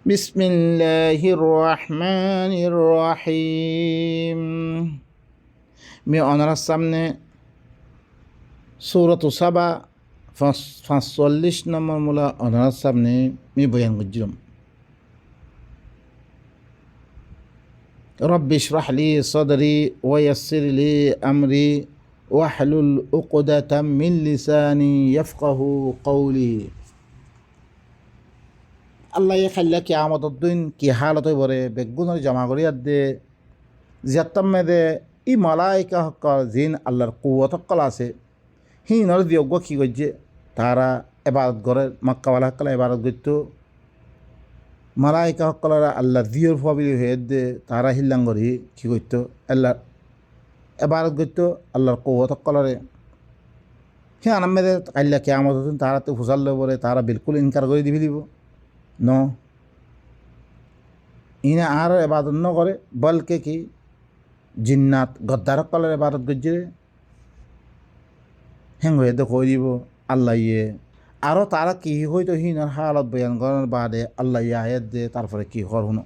বিসমিল্লাহির রহমানির রহিম। मी অনার সামনে সূরাত সাবা 45 নম্বর মূলা অনার সামনে मी বয়ান করছিলাম। رب اشرح لي صدري ويسر لي أمري واحلل عقدة من لساني يفقه قولي। আল্লাহ খাইলা কি আমাদের দিন কি হালত বরে বেগুনের জমা করিয়া দে জিয়াত্তাম্মেদে ই মালাইকা হকল জিন আল্লাহর কুয়ত হকল আছে হিনর দিয়োগ্য কি করছে তারা এবারত করে মক্কাওয়ালা হকল এবারত করতো মালাইকা হকলরা আল্লাহ দিয়র ফাবিলি হয়ে দে তারা হিল্লাঙ্গরি কি করতো আল্লাহ এবারত করতো আল্লাহর কুয়ত হকলরে হে আনাম্মেদে কাইলা কে আমাদের দিন তারা তো ফুসাল্লে বলে তারা বিলকুল ইনকার করে দিবি দিব ন ইনে আর এবাদত ন করে বলকে কি জিন্নাত গদ্দার কলের এবাদত করছে হেং হয়ে তো কই দিব আল্লাহ ইয়ে আরও তারা কি হয়তো হিনার হালত বয়ান করার বাদে আল্লাহ ইয়ে আয়াত দে তারপরে কি কর শুনো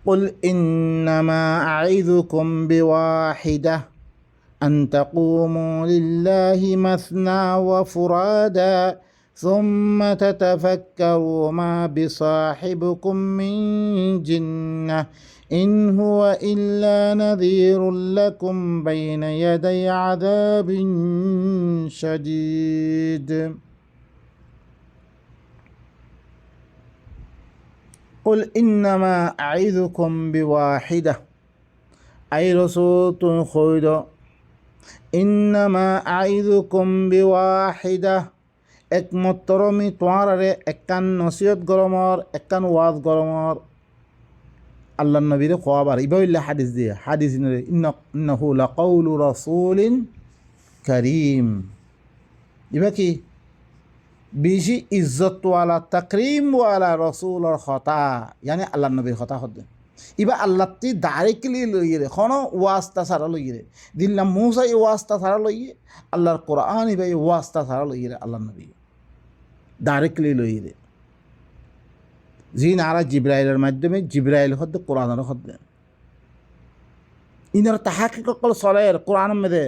قل إنما أعظكم بواحدة أن تقوموا لله مثنى وفرادا ثم تتفكروا ما بصاحبكم من جنة إن هو إلا نذير لكم بين يدي عذاب شديد قل إنما أعظكم بواحدة أي رسول خير إنما أعظكم بواحدة একমাত্র আমি তোমারে একান নসিহত গরমর একান ওয়াজ গরমর আল্লাহ নবীরে খোয়াবার ইবাইল্লা হাদিস দিয়ে হাদিস ইন্নাহু লাকাউলু রাসূলিন কারীম ইবা কি বেশি ইজ্জতওয়ালা তাকরিমওয়ালা রসুলর কথা ইয়ানি আল্লাহ নবীর কথা হদ ইবা আল্লাহ তি ডাইরেক্টলি লইয়ে কোনো ওয়াস্তা ছাড়া লইয়ে দিল্লাম মুসা এই ওয়াস্তা ছাড়া লইয়ে আল্লাহর কোরআন ইবা এই ওয়াস্তা ছাড়া লইয়ে আল্লাহ নবী ডাইরেক্টলি লইয়ে জিন আরা জিব্রাইলের মাধ্যমে জিব্রাইল হদ কোরআনের হদ ইনার তাহাকি সকল চলের কোরআন মেদে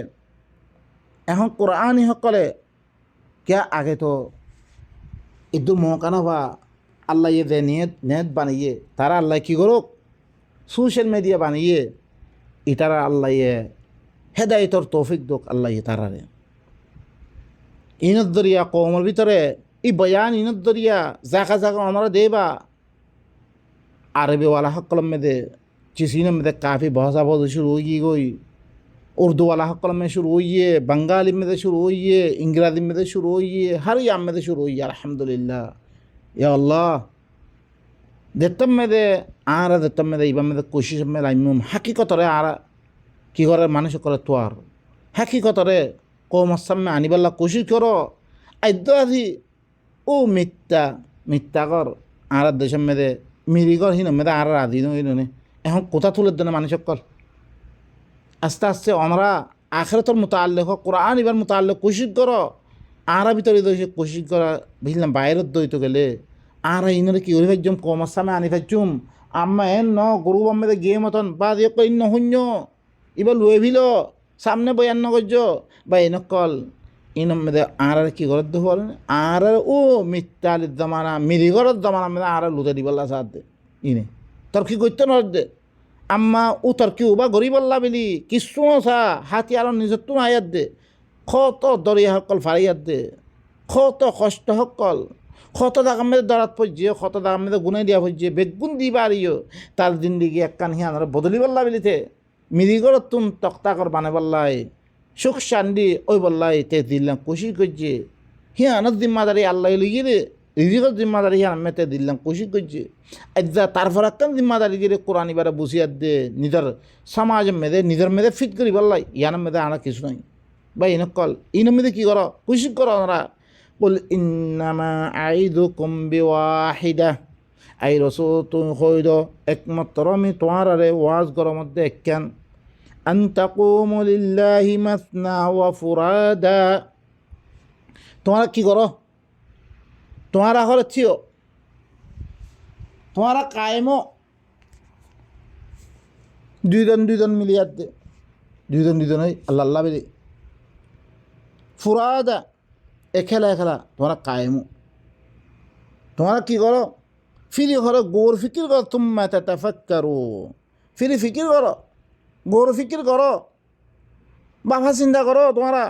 এখন কোরআনই সকলে কে আগে তো ইদু মহকানা বা আল্লাহ ইয়ে দে নেট বানিয়ে তারা আল্লাহ কী করুক সোশ্যাল মিডিয়া বানিয়ে ইতারা আল্লাহ ইয়ে হেদায়তর তৌফিক দোক আল্লাহ ইয়ে তারারে ইনত দরিয়া কৌমর ভিতরে ই বয়ান ইনত দরিয়া জাগা জাগা ওনারা দেবা আরবিওয়ালা সকল মেদে চিসিনের মেদে কাফি ভাষা বল শুরু হয়ে গই উর্দুওয়ালা সকল में शुरू हुई है बंगाली में शुरू हुई है इंग्राजी में शुरू हुई है हर याम में शुरू हुई है अल्हम्दुलिल्लाह या अल्लाह देतम में दे आरा देतम में दे इबा में दे कोशिश में लाइमुम हकीकत रे आरा की करे मानुष करे तुआर हकीकत रे कौम में आनी बल्ला कोशिश करो आइदो आदि ओ मिथ्या कर आरा देश में दे मिरी कर ही में दे आरा आदि नो इन्होंने এখন কোথা তুলে দেন মানুষ কর আস্তে আস্তে আমরা আখিরাতের মুতাআল্লিক কোরআন এবার মুতাআল্লিক কোশিশ করো আরা ভিতরে দইছে কোশিশ করা বুঝলাম বাইরের দইতে গেলে আরা ইনরে কি ওই একদম কমার সামনে আনি ফেচুম আম্মা এন ন গরু বাম্মে গে মতন বা দিয়ে কই ন শূন্য এবার লুয়ে ভিল সামনে বয়ান নগর্য বা এনকল ইনম মেদে আর কি ঘর দেব আর ও মিথ্যালির জমানা মিরিগরের জমানা মেদে আর লুতে দিবল্লা সাথ ইনে তোর কি করতে ন দে আম্মা ও তোর কি বা গরিবল্লা বিলি কিছু সা হাতি আর নিজের তো আয়াত দে কত দরিয়া সকল ফারিয়াত দে কত কষ্ট সকল কত দাগ মেদে দরাত পড়ছে কত দাগ মেদে গুনে দিয়া পড়ছে বেগুন দিবা আরিও তার জিন্দিগি একখান হিয়ান বদলি বল্লা বিলিতে মিরিগরের তুন তক্তাকর বানে বল্লাই সুখ শান্তি ওই বল্লাই তে দিল্লাম কোশিশ করছে হিয়ানত জিম্মাদারি আল্লাহ লইয়ে রে রিজিকর জিম্মাদারি হিয়ান মেতে দিল্লাম কোশিশ করছে একদা তারপর একখান জিম্মাদারি গিয়ে কোরআন এবারে বসিয়ার দে নিজের সমাজ মেদে নিজের মেদে ফিট করি বল্লাই ইয়ান মেদে আনা কিছু নাই বা ইনকল ইন মেদে কী করো কোশিশ করো ওরা বল ইন্নামা আইদুকুম বিওয়াহিদা আই রসুল তুমি হইদ একমাত্র আমি তোমার আরে ওয়াজ গর মধ্যে একখান আন তাকুমু লিল্লাহি মাসনা ওয়া ফুরাদা তোমরা কি করো তোমরা হলে ছিও তোমারা কায়েমও দুইজন মিলিয়ার দে দুইজন ওই আল্লাহ আল্লাহ বেরি ফুরাদা এখেলা তোমরা কায়েমও তোমরা কি করো ফিরি করো গৌর ফিকির করো তুম্মা তাতাফাক্কারু ফিরি ফিকির করো গৌর ফিকির করো বাফা চিন্তা করো তোমরা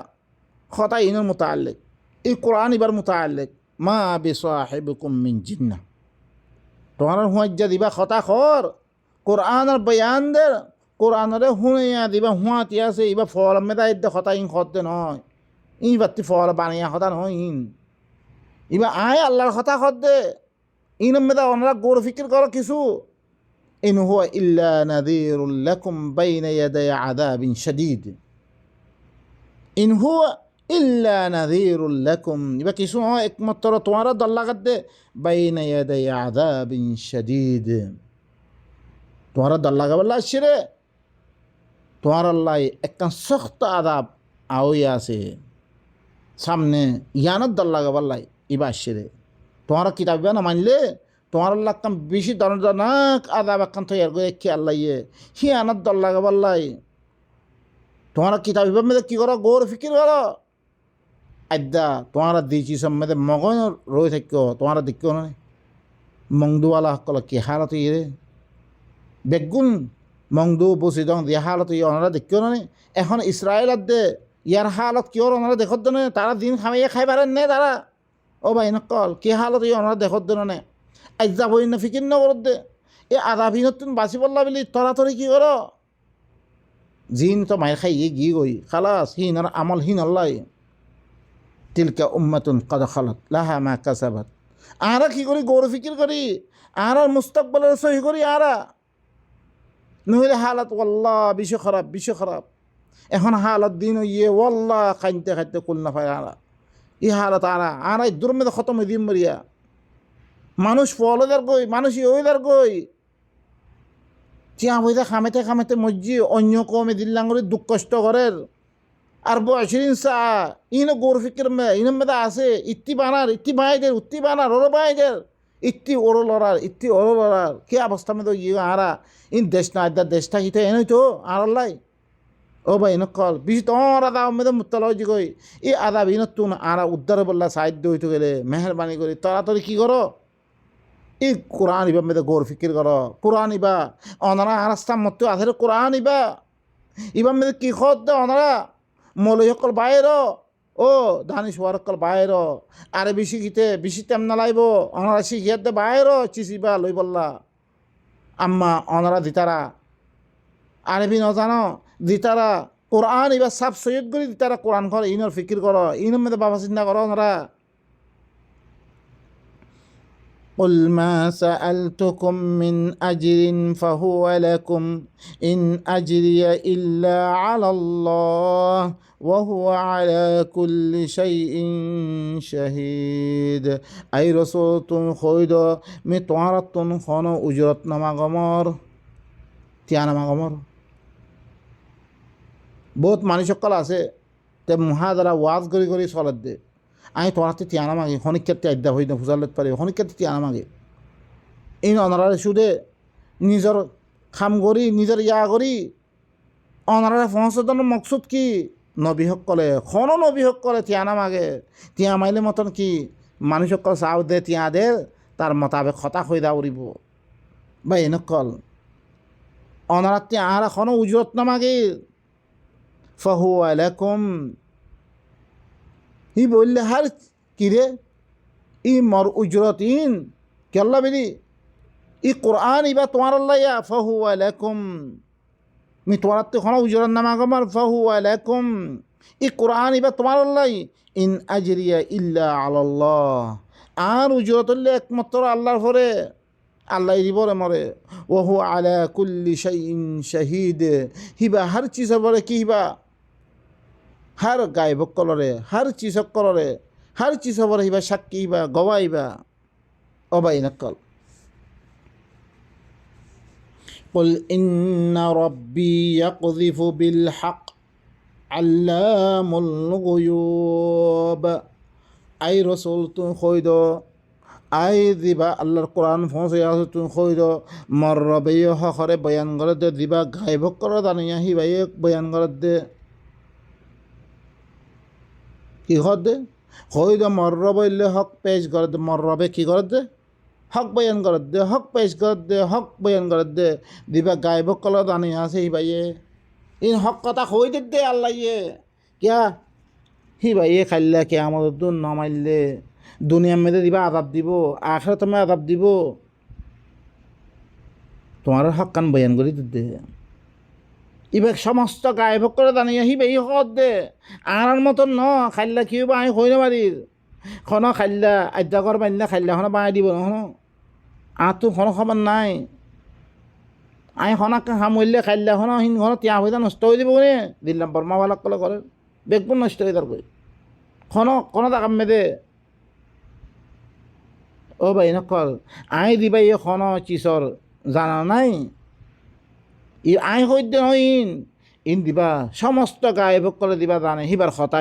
খতা ইনের মুতাআল্লিক এই কোরআন ইবার মুতাআল্লিক মা বিসাহিবিকুম মিন জিন্নাহ তোমরা হুঁজা দিবা খতা খর কোরআনের বয়ান দের কোরআনরে হুঁয়া দিবা হুঁয়াতি আছে ইবা ফল মেদা ইদ্দে খতা ইন খতে নয় ই বাত্তি ফল বানিয়া খতা নয় ইন ইবা আয় আল্লাহর কথা খদ্দে ইন মেদা ওনারা গৌর ফিকির করো কিছু ইন হুয়া ইল্লা নাযীরুল লাকুম বাইনা ইয়াদাই আযাবিন শাদীদ ইন হুয়া ইল্লা নাযীরুল লাকুম ইবা কিছু হয় একমাত্র তোমারা দল্লা গদ্দে বাইনা ইয়াদাই আযাবিন শাদীদ তোমারা দল্লা গাবল্লা আসছে তোমার আল্লাহ একটা সখ্ত আযাব আওই আছে সামনে ইয়ানত দল্লা গাবল্লাই ইবা আসছে তোমারা কিতাব না মানলে তোমার আল্লাহ একদম বেশি দরজনাক আযাব একখান তৈয়ার করে কি আল্লাহ হি আনাত দল্লা গাবল্লাই তোমারা কিতাব মেয়েদের কী করো গৌর ফিকির করো আদ্যা তোমারা দিয়েছি সব মেয়েদের মগন রয়ে থাকো তোমারা দেখো না মংদুওয়ালা সকল কি হালত ইয়ে বেগুন মংদু বসি দং দিয়ে হালত ইয়ে ওনারা দেখো না এখন ইসরায়েল দে ইয়ার হালত কিয় ওনারা দেখত না তারা দিন খামাইয়া খাই পারেন নে তারা ও ভাই নকল কি হালত ইয়ে ওনারা দেখত না আজ্জা বই না ফিকির ন করত দে এ আদাবিনত তুমি বাঁচি পড়লা বলি তরাতরি কি করো জিন তো মায়ের খাইয়ে গিয়ে গই খালাস হিন আর আমল হিন আল্লাহ তিলকা উম্মাতুন কদ খালাত লাহা মা কাসাবাত আরা কি করি গৌর ফিকির করি আর মুস্তাকবালের সহি করি আরা নইলে হালত ওয়াল্লাহ বিশ্ব খারাপ এখন হালত দিন ইয়ে ওয়াল্লাহ খাইতে কুল না পায় আরা ই হালত আরা দুর্মেদ খতম দিন মরিয়া মানুষ ফলদার গই মানুষ ওইদার গই চিয়া বইতে খামেতে মজ্জি অন্য কমে দিল্লাঙ্গরি দুঃখ কষ্ট করের আর বয়সিন সা ইনো গৌর ফিকির মে ইনো মেদা আছে ইত্তি বানার ইত্তি ভাইদের উত্তি বানার ওর ভাইদের ইত্তি ওরো লড়ার কি অবস্থা মেদ ইয়ে আরা ইন দেশ না আদার দেশটা হিতে এনেই তো আর লাই ও ভাই ইনো কল বিশ তোমার আদা মেদে মুতালজি কই এই আদা বিনো তুন আরা উদ্ধার বললা সাহায্য হইতে গেলে মেহরবানি করি তাড়াতাড়ি কি করো এই কোরআন ইবা মেদে গৌর ফিকির করো কোরআন ইবা অনারা রাস্তা মতো আধের কোরআন ইবা মেদে কি খত দে অনারা মৌলই সকল বাইর ও দানিশ হওয়ার সকল বাইর আরে বেশি তেম না লাইব অনারা শিখিয়ার দে বাইর চিচিবা লই বললা আম্মা অনারা দিতারা আরবি নজানো দিতারা কোরআন ইবা সাব সৈয়দ করি দিতারা কোরআন ঘর ইনর ফিকির করো ইনর মেদে বাবা চিন্তা করো ওনারা قل ما سألتكم من أجر فهو لكم إن أجري إلا على الله وهو على كل شيء شهيد أي رسول تم خيد متوارت خانو أجرت نماغمر تيانا ماغمر বহুত মানুষ সকল আছে তে মুহাদারা ওয়াজ করি চলত দে আমি তোমার তিয়ানা মাগে খনিক ক্ষেত্রে আদ্যা হই না ফুজালত পারি খনিক ক্ষেত্রে তিয়ানা মাগে এই অনারারে সুদে নিজের খাম করি নিজের ইয়া করি অনারারে পৌঁছানোর মকসুদ কি নবী সকলে খনো নবী সকলে তিয়ানা মাগে তিয়া মাইলে মতন কি মানুষ সকল চাও দে তিয়া দে তার মোতাবেক হতা হয়ে দা উড়িব বা এনেকল অনারার তিয়া আরা খনো উজরত না মাগে ফাহু আলাইকুম ই বললে হার কিরে ই মর উজরত ইন কেল্লা বেরি ই কোরআন ইবা তোমার আল্লাহ ইয়া ফাহু আলাইকুম মি তোমার তো কোনো উজরত নামা গমার ফাহু আলাইকুম ই কোরআন ইবা তোমার আল্লাহ ইন আজরিয়া ইল্লা আলাল্লাহ আর উজরত হলে একমাত্র আল্লাহর ঘরে আল্লাহ দিবরে মরে ওহু আলা কুল্লি শাইইন শাহিদ হিবা হর চিজ বলে কি হিবা हर गायब कलरे हर चीज कलरे हर चीज पर हिबा साक्षी हिबा गवाइबा अबाई नकल قل إن ربي يقذف بالحق علام الغيوب أي رسول خيدو আই দিবা আল্লাহর কোরআন ফসে আছে তুমি কইর মরবে হরে বয়ান করে দে দিবা গাইব করে দানিয়া হি ভাই বয়ান করে দে কি হর দে কইর মরবে ইল্লে হক পেশ করে দে মরবে কি করে দে হক বয়ান করে দে হক পেশ করে দে হক বয়ান করে দে দিবা গাইব করে দানিয়া আছে হি ভাইয়ে ইন হক কথা কই দে আল্লাহ ইয়ে কিয়া হি ভাইয়ে খাইলা কে আমাদের তো নমাইলে দুনিয়ার মেয়েদের দিবা আদাব দিব আখের তোমার আদাব দিব তোমার হক কান বয়ান করি দে ইবে সমস্ত গায়ে ভোগ করে দাঁড়িয়ে আহিবে ই হক দে আর মতন ন খাইলা কি বা আমি হই না বাড়ির খন খাইলা আদ্যা কর বান্ধিলা খাইলা খন বাঁই দিব ন তো খন খবর নাই আই খনাক সামৰিলে খাইলা খন সিন খন তিয়া হয়ে নষ্ট হয়ে দিব নে দিলাম বর্মাবালাক কলে করে বেগবোৰ নষ্ট হয়ে তার কই খন কাম মেদে ও ভাই নকল আই দিবা ই খন চিচর জানা নাই ই আই সদ্য ইন ইন দিবা সমস্ত গায়ে ভোগ করে দিবা জানে সিবাৰ খতা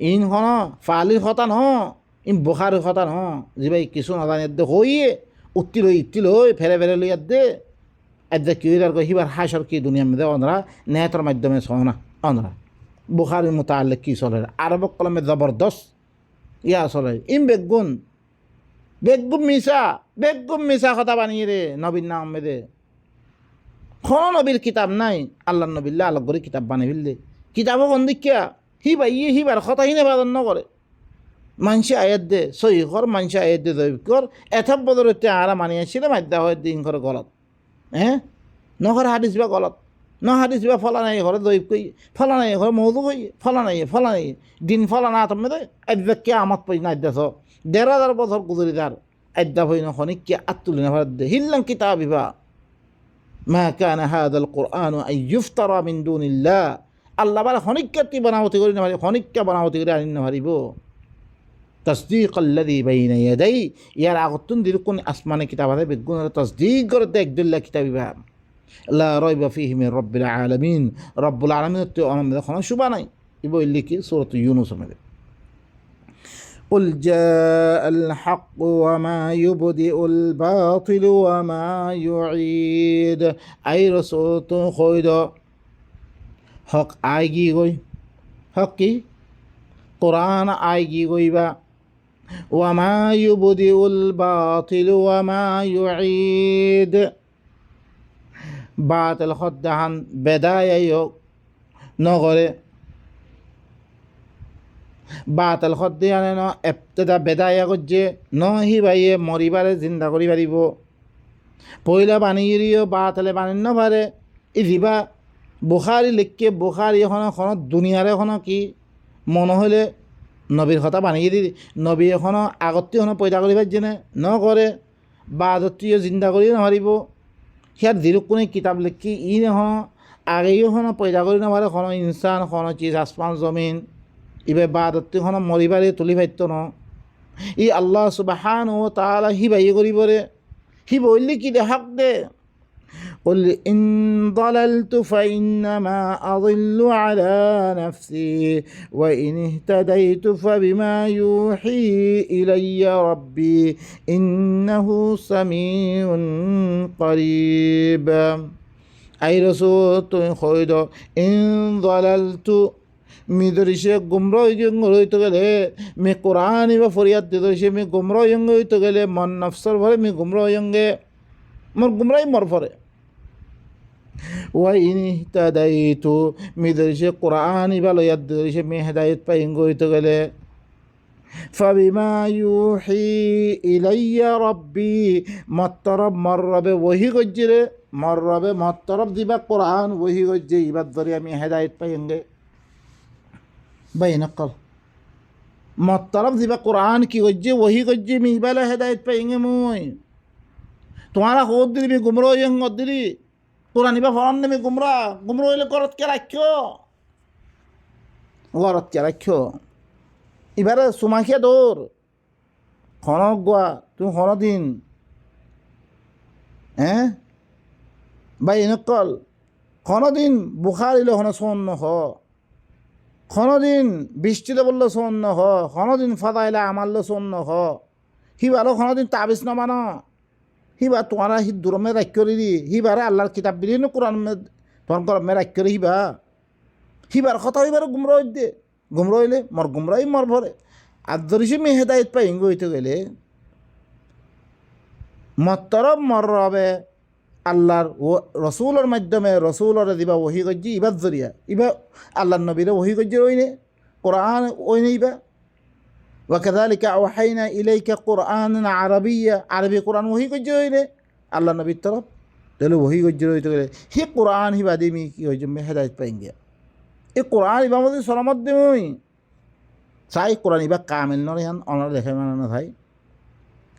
ইন খন ফালিৰ খতা নহ ইন বোখারির খতা নহ যিবাই কিছু নাজানে দে হইয়ে উত্তিল হই ফেরে ফেরে লই দে এদে কি আর কই সিবাৰ হাসর কি দুনিয়া মধ্যে অনরা নেটর মাধ্যমে সোনা অনরা বুখারির মোতালেক কি চলে আরব কলমে জবরদস্ত ইয়া চলে ইন বেগুম মিশা কথা বানিয়ে রে নবীর নাম মেদে কোনো নবীর কিতাব নাই আল্লাহ নবিল্লা আল্লাহ করে কিতাব বানিয়ে ফেললে কিতাবও কোন দিকিয়া হিবার কথা হিনে বাদন নকরে মানুষে আয়াত দে সহি কর মানুষে আয়াত দে দৈব কর এথব বদরতে আরা মানিয়েছিল মাদ্যা হয় দিন করে গলত নঘর হাদিস বা গলত ন হাদিস বা ফলা নাই ঘরে দৈব কই ফলা নাই ঘরে মৌদু কই ফলা নাই দিন ফলা না তুমি দে আদ্যা কে আমত পই না আদ্যা ১,৫০০ বছর গুজরি তার আদ্যা হই না খনিক কে আত্তুলি না দে হিল্লাম কিতাব বিবা মা কানা হাদাল কোরআন আন ইফতারা মিন দুনিল্লাহ আল্লাহ বারে খনিককে বানাওতি করি না খনিককে বানাওতি করে আনিন না পারিব তসদিক আল্লাযী বাইনা ইয়াদাই ইয়ার আগতুন দিরকুন আসমানে কিতাব আছে বেগুন তসদিক করতে একদুল্লাহ কিতাবিবা লা রাইবা ফীহি মিন রাব্বিল আলামিন রব্বুল আলামিন তো আমাদের কোনো শুবা নাই ইবো লিখি সূরা ইউনূস মধ্যে قل جاء الحق وما يبدئ الباطل وما يعيد أي رسول خيد حق آيجي گوي حق کی قرآن آيجي گوي با وما يبدئ الباطل وما يعيد باطل خدهن بداية يوك نغري বাতাল খদ্দে আনে ন এপ্তেদা বেদায়া করছে ন হি ভাইয়ে মরিবারে জিন্দা করি পারিব পয়লা বানিয়ে বাতালে বানিয়ে ন পারে ই দিবা বুখারি লিখকে বুখারি এখন দুনিয়ার এখন কি মনে হলে নবীর কথা বানিয়ে দি নবী এখন আগতে এখন পয়দা করি পারছে ন করে বাদত্রীয় জিন্দা করি নারিব সিয়ার দিরুক কোনো কিতাব লিখি ই এখন আগেই এখন পয়দা করি নারে এখন ইনসান এখন চিজ আসমান জমিন ইবে বাদত্তি খন মরিবারে তুলি ভাইত ন ই আল্লাহ সুবহানাহু ওয়া তাআলা হি ভাই করিবরে হি বললি কি দে হক দে قل إن ضللت فإنما أضل على نفسي وإن اهتديت فبما يوحي إلي ربي إنه سميع قريب أي رسول خيد إن ضللت মিদরিসে গুমরাহ হইতে গেলে মে কোরআন বা ফরিয়াদ দিদরিসে মে গুমরাহ হইতে গেলে মন নফসর ভরে মে গুমরাহ মোর গুমরাই মর ভরে ওয়াইনি তাদাইতু মিদরিসে কোরআন বা লয়াদ দিদরিসে মে হেদায়েত পাই হইতে গেলে ফাবিমা ইউহি ইলাইয়া রাব্বি মতরব মররবে ওহি গজ্জিরে মররবে মতরব দিবা কোরআন ওহি গজ্জে ইবাদ ধরে আমি হেদায়েত পাই ভাই নকল মতরফ দিবা কোরআন কি গজ্জে ওহি গজ্জে মিবালা হেদায়েত পাইঙ্গে মুই তোমারা হোদ দিলি মি গুমরাহ ইয়ং দিলি কোরআন ইবা ফরান মি গুমরাহ হইলে গরত কে রাখ্য এবারে সুমাখিয়া দৌর খনক গোয়া তুমি খন দিন ভাই নকল খন দিন বুখারিলে হন সন্ন হ কোনোদিন বৃষ্টিতে বললো সন্ন হ কোনোদিন ফাদাইলে আমারলো সন্ন হ হিবারও কোনোদিন তাবিজ নমানো, হিবা তোমারা হি দূরমে রাখ করে দি, হিবারে আল্লাহর কিতাব বিলীন কোরআন তোমার গরমে রাখ করে হিবা, হিবার কথা হিবার গুমরা দে, গুমরা হইলে মর গুমরাই মর ভরে। আর ধরিসি মেয়ে হেদায়ত পাই ইঙ্গ হইতে গেলে মতরব মর রবে আল্লাহর রসুলের মাধ্যমে রসুলরে দিবা ওহি গজ্জি ইবার জরিয়া, ইবা আল্লাহর নবীরে ওহি গজ্জি ওইনে কোরআন ওইনে ইবা। وكذلك أوحينا إليك قرآنا عربيا عربي قرآن وهي كجوينه الله نبي الطرف تلو وهي كجوي تقول هي قرآن هي بعدين مي كي هجوم هداية بينجيا القرآن يبقى مودي سلامات دموي ساي قرآن يبقى كامل نوريان أنا لكن أنا هاي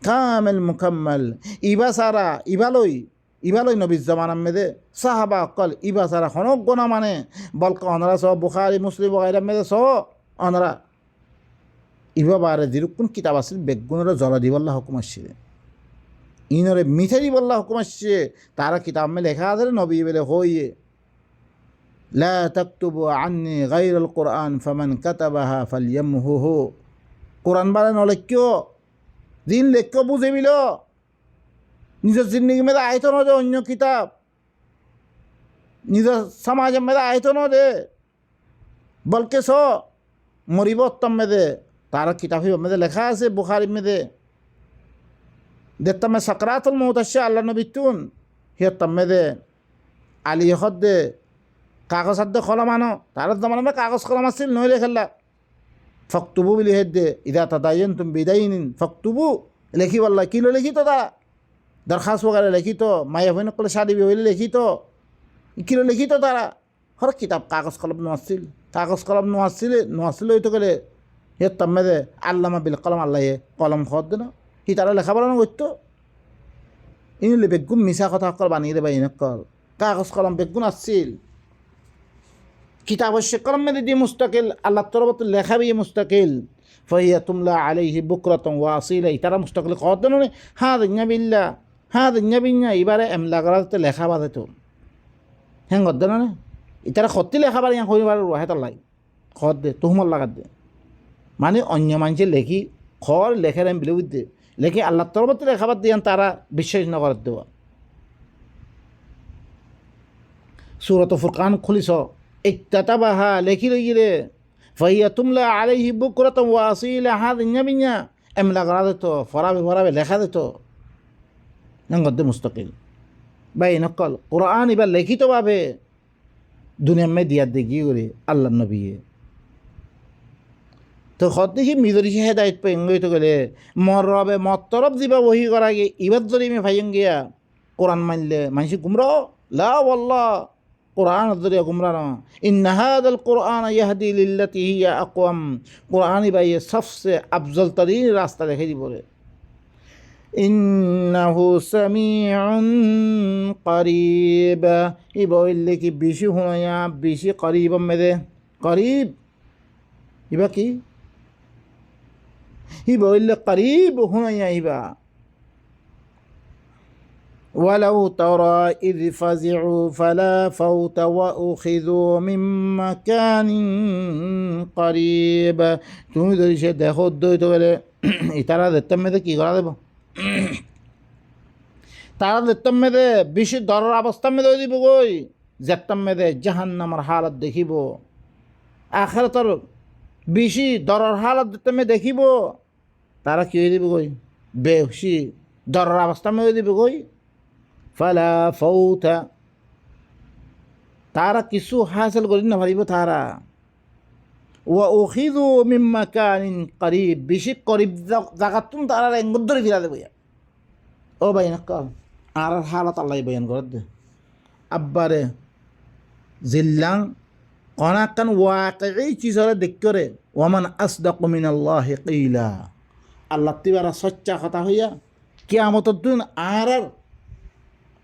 كامل مكمل يبقى سارا يبقى لوي نبي الزمان مده صحابة قال يبقى سارا خنوق قنا مانه بلق أنرا سو بخاري مسلم وغيره مده سو أنرا ইবা বারে যেরকম কিতাব আসছিল বেগুনরা জলা দিবাল্লাহ হুকুম আসছে, ইনরে মিঠে দিবাল্লাহ হুকুম আসছে। তারা কিতাব মে লেখা আছে নবী বলে হইয়ে লা তাকতুবু আন্নি গায়রাল কোরআন ফামান কাতাবাহা ফালইয়ামহুহু। কোরআন বারে নলেখ্য দিন লেখ্য বুঝে বিল নিজের জিন্দিগি মেয়েদের আয়ত ন দে, অন্য কিতাব নিজের সমাজের মেয়েদের আয়ত ন দে, বলকে স মরিব উত্তম মেদে। তারা কিতাব মেয়েদের লেখা আছে বুখারি মেদে দেখতাম সাকরাতুল মউত আসছে আল্লাহ নবী তুন হিয়তাম মেদে আলী হদ দে কাগজ হাত দে কলম আনো। তার জমানা কাগজ কলম আসছিল নইলে খেলা ফকতুবু বলি হেদ দে ইদা তাদায়ন তুমি বিদায় নিন ফকতুবু লেখি বললা কিলো লেখি তো তা দরখাস্ত বগারে লেখি তো মায়া ভাই নকলে শাদি হইলে লেখি তো কিলো লেখি তো তারা হর কিতাব কাগজ কলম নোয়াছিল, কাগজ কলম নোয়াছিল হইতো গেলে হিয়তাম মেদে আল্লামা বিল কলম আল্লাহ কলম খদ দে না হি তারা লেখা বলানো করতো। ইনলে বেগুন মিশা কথা কল বানিয়ে দেবা ইনকল কাগজ কলম বেগুন আসছিল কিতাব সে কলম মেদে দিয়ে মুস্তাকিল আল্লাহ তরফত লেখা বিয়ে মুস্তাকিল ফহিয়া তুমলা আলাইহি বুকরাতম ওয়াসিলা তারা মুস্তাকিল খদ দেন হ্যাঁ দিঞ্ঞা বিল্লা হ্যাঁ দিঞ্ঞা বিঞ্ঞা এবারে এমলা করাতে লেখা বাদে তো হ্যাঁ গদ দেন ইতারা খত্তি লেখা বাড়ি হইবার হেতার লাই খদ দে তুহমর লাগাত দে মানে অন্য মানুষের লেখি খর লেখার আমি বিলে বুঝতে লেখি আল্লাহ তরফতে লেখাবার দিয়ান তারা বিশ্বাস না করার দেওয়া। সূরাত ফুরকান খুলিস ইকতাতাবাহা লেখি রইরে ফাইয়া তুমলা আলাইহি বুকরাতাম ওয়া আসিলা হাদিনা বিনা এমলা করা দিত ফরাবে লেখা দিত নঙ্গদে মুস্তাকিল বাই নকল কোরআন এবার লিখিতভাবে দুনিয়ার মে দিয়া দেখি করে আল্লাহ নবী তো খত দেখি মিজরি হেদায়ত পেয়ে তো গেলে মর রবে মত তরফ দিবা বহি করা গে ইবার যদি আমি ভাইং গিয়া কোরআন মানলে মানুষ গুমরা লা ওয়াল্লাহ কোরআন দরিয়া গুমরা না ইন্না হাদাল কোরআন ইয়াহদি লিল্লাতি হিয়া আকওয়াম কোরআন বাই সবসে আফজল তরিন রাস্তা দেখাই দিব রে ইন্নাহু সামিউন করিব ই বইলে কি বেশি হুনায়া বেশি করিব মেদে করিব ইবা কি হিবা হইলে করিব হুনাইয়া হিবা ওয়ালাউ তারা ইয ফাজিউ ফালা ফাউতা ওয়া উখিযু মিন মাকানিন করিব। তুমি যদি সে দেখো দইতে গেলে তারা দেখতাম মেয়েদে কী করা দেব, তারা দেখতাম মেয়েদে বেশি দরের অবস্থা মেয়েদে দিব গই দেখতাম মেয়েদে জাহান্নামের হালত দেখিব, আখিরাতের বেশি দরের হালত দেখতাম দেখিব। তারা কী হয়ে দিব গই বেশি দরের অবস্থা মেয়ে দিব গই ফালা ফৌতা তারা কিছু হাসিল করি না পারিব তারা ওয়া উখিযু মিন মাকানিন করিব বেশি করিব জায়গাতুন তারা এঙ্গুর ধরে ফিরা দেব। ও ভাই নকল আর হালত আল্লাহ বয়ান করে দে আব্বারে জিল্লাং কনাকান ওয়াকিই চিজরে দেখ করে ওয়ামান আসদাকু মিনাল্লাহি কিলা আল্লাহ তিবারা সচ্চা কথা হইয়া কিয়ামতের দিন আর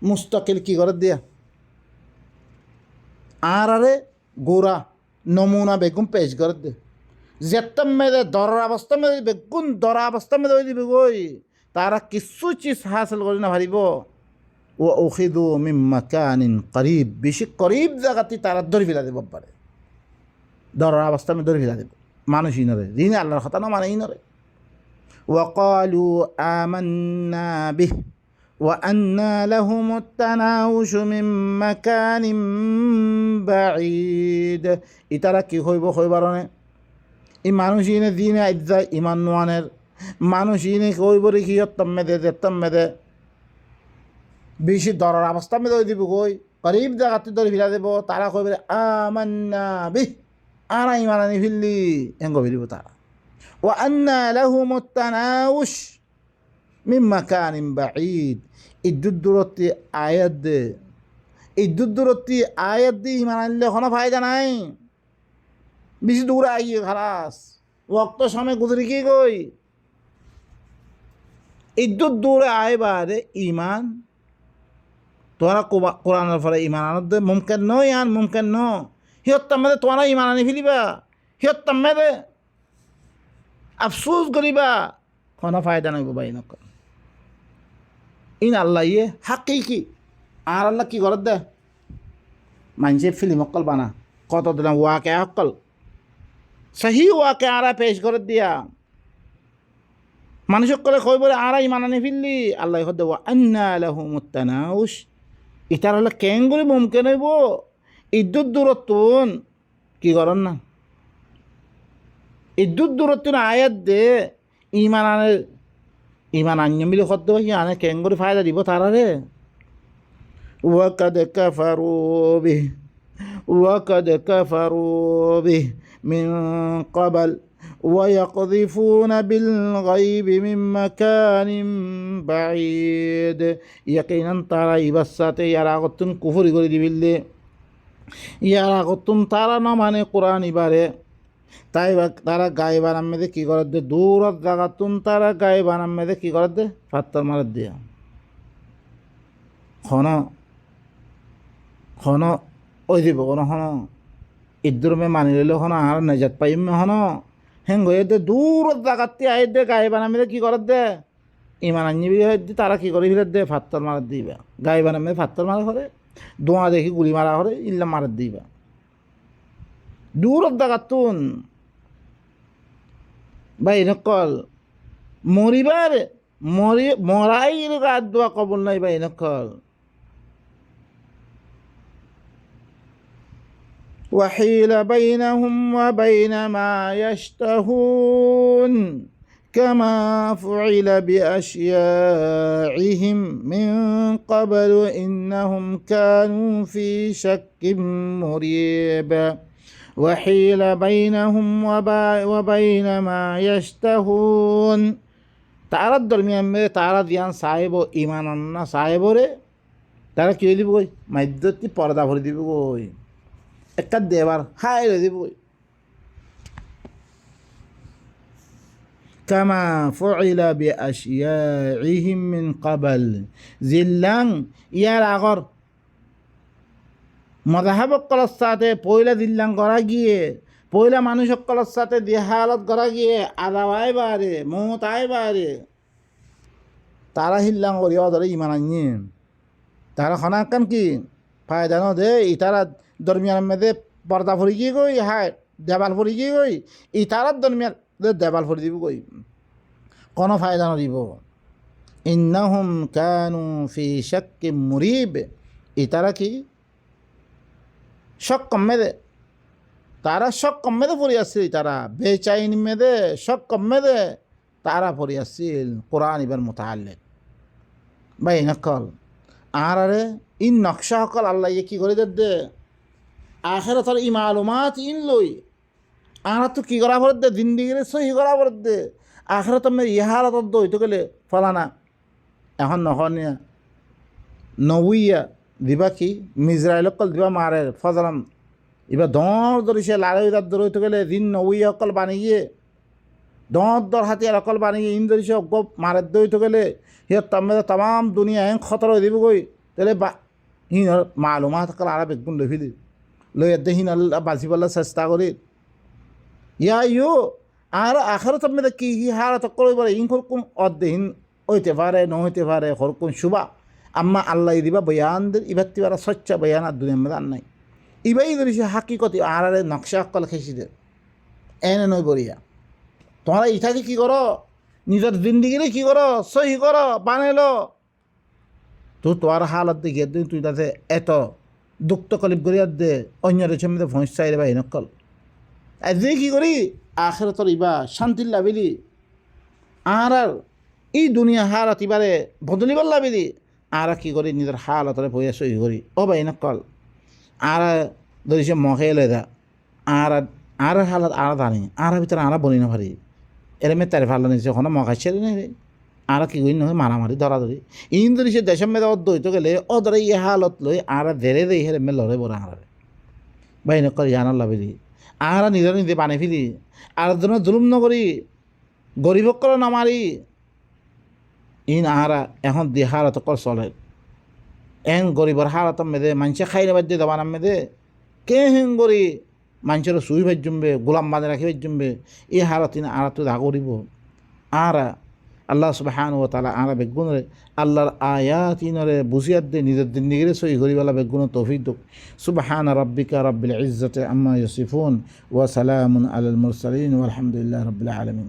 মুস্তাকিল কি করে দিয়া আরে গোরা নমুনা বেগুন পেশ করে দে যেতাম মেয়েদের দরার অবস্থা মেয়ে বেগুন দরা অবস্থা মেয়ে দিবে গই তারা কিছু চিজ হাসিল করি না পারিব। ও উখিযু মিন মাকানিন করিব বেশি করিব জায়গাতে তারা ধরে ফেলা দেব পারে দরার অবস্থা মেয়ে ধরে ফেলা দেব মানুষই নরে দিন আল্লাহর কথা না মানেই নরে وقالوا آمنا به وأنى لهم التناوش من مكان بعيد ইতারা কি হইবারণে এই মানুষ ইনে দিনে আজ্জা ইমান নোয়ানের মানুষ ইনে কইবরে কি তম্মেদে বেশি দরার অবস্থা মেদে দিব কই গরিব জায়গাতে ধরে ফিরা দেব তারা কইবে আমান্না বিহ আরা ইমান আনি ফিল্লি এঙ্গ ফিরিব তারা ওয়া আন্না লাহুমুত তানাউশ মিন মাকানিন বাঈদ ইদ্দুরতি আয়াত দে ইমান আনলে কোনো ফায়দা নাই বেশি দূরে আইয়ে খালাস ওয়াক্ত সময় গুজরি কি কই ইদ্দুর দূরে আইবারে ইমান তোরা কোরআনের ফলে ইমান আনতে মুমকিন নয় ইয়ান মুমকিন ন হিয়ত্তাম মেদে তোরা ইমান আনি ফেলিবা হিয়ত্তাম মেদে আফসোস করিবা কোনো ফায়দা নইব বাই নকল ইন আল্লাহ ইয়ে হাকিকি আর আল্লাহ কি করে দে মানুষের ফিল্ম অকল বানা কত দিন ওয়াকে অকল সহি ওয়াকে আরা পেশ করে দিয়া মানুষ করে কই বলে আরা ইমান আনি ফিরলি আল্লাহ হদ আন্না লাহুমুত তানাউশ ইতার হলে কেন করে মুমকিন হইব ইদ্যুৎ দূরত্বন কি করেন না ইদ্যুৎ দূরত্বন আয়াত দে ইমান আন্য মিলে হদ আনে কেন করে ফায়দা দিব তারারে ওয়াকাদ কাফারু বিহ মিন ক্বাবল ويقذفون بالغيب من مكان بعيد يقينا তারা ইবার সাথে ইয়ারা গতুন কুফরি করে দিবিলে ইয়ারা গতুন তারা না মানে কোরআন ইবারে তাই তারা গায়বান আম্মেদে কি করে দে দূর জায়গাতুন তারা গায়বান আম্মেদে কি করে দে ফাত্তর মার দিয়া খন ওই দিব কোন হন ইদ্রমে মানি লইলে হন আর নাজাত পাইম হন হেঙ্গ দে দূর জায়গাতে আই দে গায়ে বানামে কি করে দে ইমান আনবি দে তারা কি করে ফেলে দে ফাত্তর মারা দিবা গায়ে বানামে ফাত্তর মারা করে দোয়া দেখি গুলি মারা করে ইল্লা মারা দিবা দূর জায়গাতুন ভাই নকল মরাই গাদ দোয়া কবল নাই ভাই নকল وحيل بينهم وبين ما يشتهون كما فعل بأشياعهم من قبل إنهم كانوا في شك مريب وحيل بينهم وبين ما يشتهون তারা দরমিয়ান মেরে তারা দিয়ান সাহেব ইমান না সাহেবরে তারা কি দিব কই মাইদ্যতি পর্দা ভরে দিব কই একটা দেবার হাই দিব কামা ফুইলা বিআশিয়াইহিম মিন ক্বাবল জিল্লাং ইয়ার আগর মজাহাব কলার সাথে পয়লা দিল্লাং করা গিয়ে পয়লা মানুষ কলার সাথে দেহালত করা গিয়ে আদাবাই বারে মত আই বারে তারা হিল্লাং করিয়া ধরে ইমান আনিয়ে তারা খনাকান কি ফায়দা ন দে ইতারা দরমিয়ান মেদে পর্দা ফরি গিয়ে গই হায় দেবাল ফরি গিয়ে গই ইতারার দরমিয়ান দেবাল ফরি দিব গই কোনো ফায়দা নদিব ইন্নাহুম কানু ফি শাক্কিম মুরিব ইতারা কি শক কম মেদে তারা শক কম মেদে পড়ি আসছিল তারা বেচাইন মেদে শক কম মেদে তারা পড়ি আসছিল কোরআন ইবার মোতাল্লিক ভাই নকল আরে ইন নকশা সকল আল্লাহ কি করে দে আখেরাতর ই মালুমাত ইন লই আর তো কি করা পড়ে দে জিন্দিগিরে সহি করা পড়ে দে আখেরাত মে ইহালত দইতো গেলে ফলানা এখন নহন নউইয়া দিবা কি মিজরাইল অকল দিবা মারে ফজলাম এবার দর ধরিছে লাড়াই দাঁত ধরতে গেলে দিন নউইয়া অকল বানিয়ে দর হাতিয়ার অকল বানিয়ে ইন ধরিছে অজ্ঞ মারে দইতে গেলে সিহঁত তাম দুনিয়া হেন খতর হয়ে দিব গই তাহলে হিনর মালুমাত অকল আর বেগুন লৈ ফেলি লৈ এদে হিন বাঁচিবলৈ চেষ্টা কৰি ইয়ো আর আখেরত মেয়েদের কি হারাত করবে ইন হরকুন অর্ধহীন হইতে পারে ন হইতে পারে হরকুন শুবা আম্মা আল্লাহ দিবা বয়ানদের ইবার তিবার স্বচ্ছ বয়ান আর দুনিয়ার মধ্যে আর নাই ইবাই ধরেছে হাকিকতি আর নকশা অকল খেসিদের এনে নই বরিয়া তোমরা ইটাকে কি করো নিজের জিন্দিগিরে কি করো সহি করো বানাইলো তো তোর হালত দেখিয়ে দিন তুই তাতে এত দুঃখ কলিপ করিয়া দে অন্যের মধ্যে ভৈঁস চাই রে বা নকল যে কি করি আখেরাতর ইবা শান্তির লাভিলি আর এই দুনিয়া হালত ইবারে বদলিবার লাভিলি আর কি করি নিজের হালতরে ভইয়া সহি করি ও ভাই নকল আর ধরিছে মহে লেদা আর আর হালত আর দানি আর ভিতরে আর বনি না পারি এরমে তার ভালো নিচ্ছে ওখানে মগাইছে নেই আর কি করি নহয় মারামারি ধরাধরি ইন ধরিছে দেশের মেয়েদের অদ্বৈত গেলে ওদরে ইয়ে হালত লই আর ধেরে দেই হেরে লড়ে বড় আর ভাই নকল জানার লাভিলি আর নিজে নিজে বানি ফিরি আর জন্য জুলুম নকরি গরিবকর নামারি ইন আহারা এখন দিয়ে হালত কর চলে এন গরিবর হালত মেদে মানুষে খাই নেবার দিয়ে দেবান মেদে কে হেন করি মানুষের শুই ভাই জমবে গোলাম বাঁধে রাখি ভাই জমবে এই হালত আরা তো দা করিব আরা আল্লাহ সুবহানাহু ওয়া তাআলা আরা বেগুনরে আল্লাহর আয়াত ইনরে বুঝিয়াত দে নিজের জিন্দিগিরে সহি করিবালা বেগুন তৌফিক দুক সুবহানা রাব্বিকা রাব্বিল ইজ্জাতি আম্মা ইয়াসিফুন ওয়া সালামুন আলাল মুরসালিন ওয়ালহামদুলিল্লাহি রাব্বিল আলামিন।